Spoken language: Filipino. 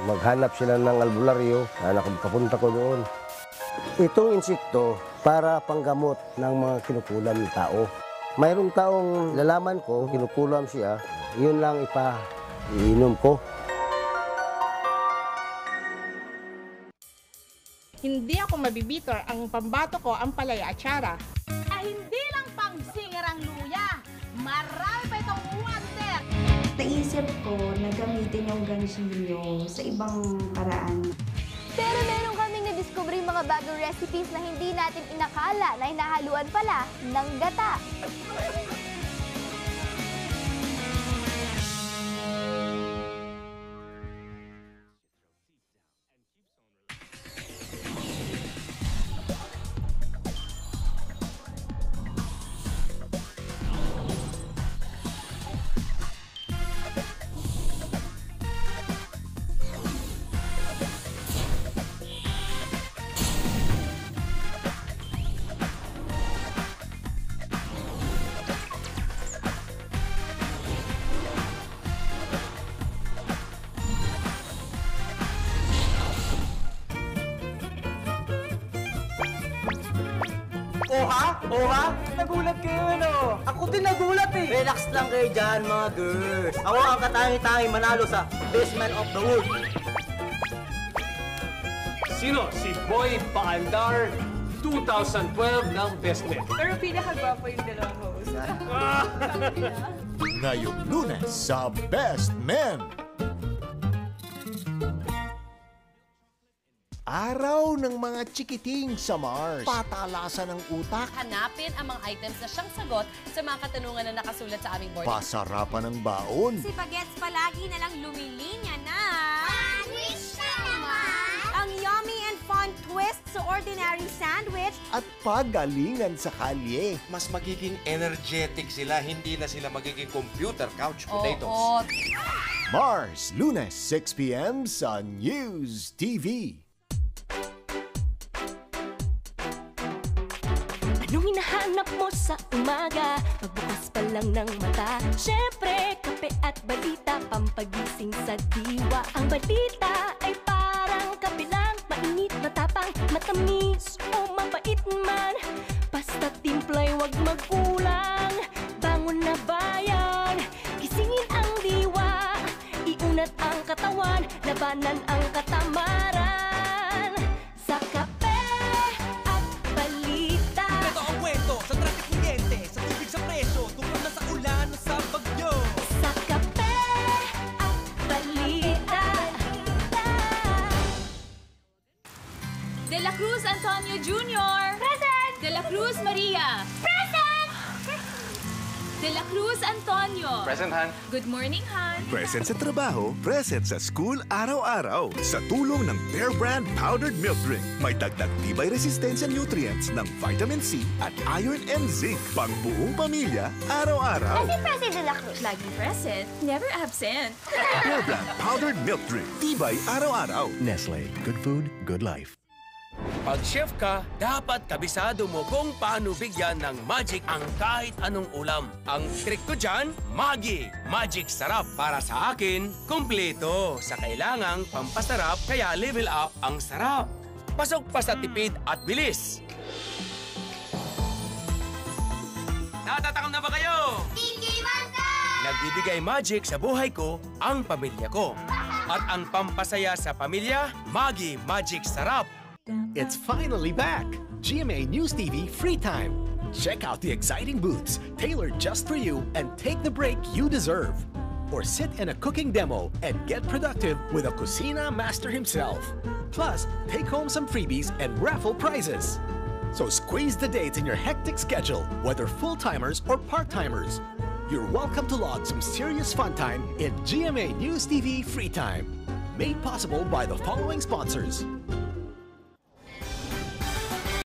Maghanap sila ng albularyo na nakapunta ko doon. Itong insekto para panggamot ng mga kinukulam ng tao. Mayroong taong lalaman ko, kinukulam siya, yun lang iinom ko. Hindi ako mabibitor, ang pambato ko ang palaya at tsara. Hindi lang pang singerang luya, marami pa itong wonder. Naisip ko na gamitin yung ganchillo sa ibang paraan. Pero meron kaming na-discover yung mga bagong recipes na hindi natin inakala na hinahaluan pala ng gata. Oha? Nagulat kayo, ano? Ako din nagulat eh. Relax lang kayo dyan, mga girls. Ako ang katangi-tangi manalo sa Best Man of the World. Sino? Si Boy Paandar, 2012 ng Best Man. Pero pinakagwapo yung dalawang host. Ngayong Lunes sa Best Men. Araw ng mga chikiting sa Mars. Patalasan ng utak. Hanapin ang mga items na siyang sagot sa mga katanungan na nakasulat sa aming board. Pasarapan ng baon. Si Bagets palagi na lang lumilinya na... Sandwich na naman! Ang yummy and fun twist sa ordinary sandwich. At pagalingan sa kalye. Mas magiging energetic sila, hindi na sila magiging computer couch potatoes. Oo. Mars, Lunes, 6 p.m. sa News TV. Anong hinahanap mo sa umaga? Pagbukas pa lang ng mata. Siyempre, kape at balita, pampagising sa diwa. Ang balita ay parang kape lang, mainit, matapang, matamis o mapait man. Basta timplay, wag magkulang. Bangon na bayan, gisingin ang diwa. Iunat ang katawan, labanan ang katamaran. Sa kape at balita. Ito ang kwento sa traffic kuryente, sa tubig sa presyo, tungkol na sa ulan o sa bagyo. Sa kape at balita. De la Cruz Antonio Jr. Present! De la Cruz Maria. Present! De la Cruz Antonio. Present, Han. Good morning, Han. Present sa trabaho, present sa school araw-araw. Sa tulong ng Bear Brand Powdered Milk Drink, may dagdag tibay resistensya nutrients ng vitamin C at iron and zinc. Pang buong pamilya, araw-araw. Kasi President de la Cruz. Lagi present, never absent. Bear Brand Powdered Milk Drink, tibay araw-araw. Nestle, good food, good life. Pag chef ka, dapat kabisado mo kung paano bigyan ng magic ang kahit anong ulam. Ang trick ko dyan, Maggi. Magic sarap. Para sa akin, kumpleto. Sa kailangang pampasarap, kaya level up ang sarap. Pasok pa sa tipid at bilis. Natatakam na ba kayo? Nagbibigay magic sa buhay ko, ang pamilya ko. At ang pampasaya sa pamilya, Maggi Magic Sarap. It's finally back! GMA News TV Free Time. Check out the exciting booths tailored just for you and take the break you deserve. Or sit in a cooking demo and get productive with a Cucina master himself. Plus, take home some freebies and raffle prizes. So squeeze the dates in your hectic schedule, whether full-timers or part-timers. You're welcome to log some serious fun time in GMA News TV Free Time. Made possible by the following sponsors: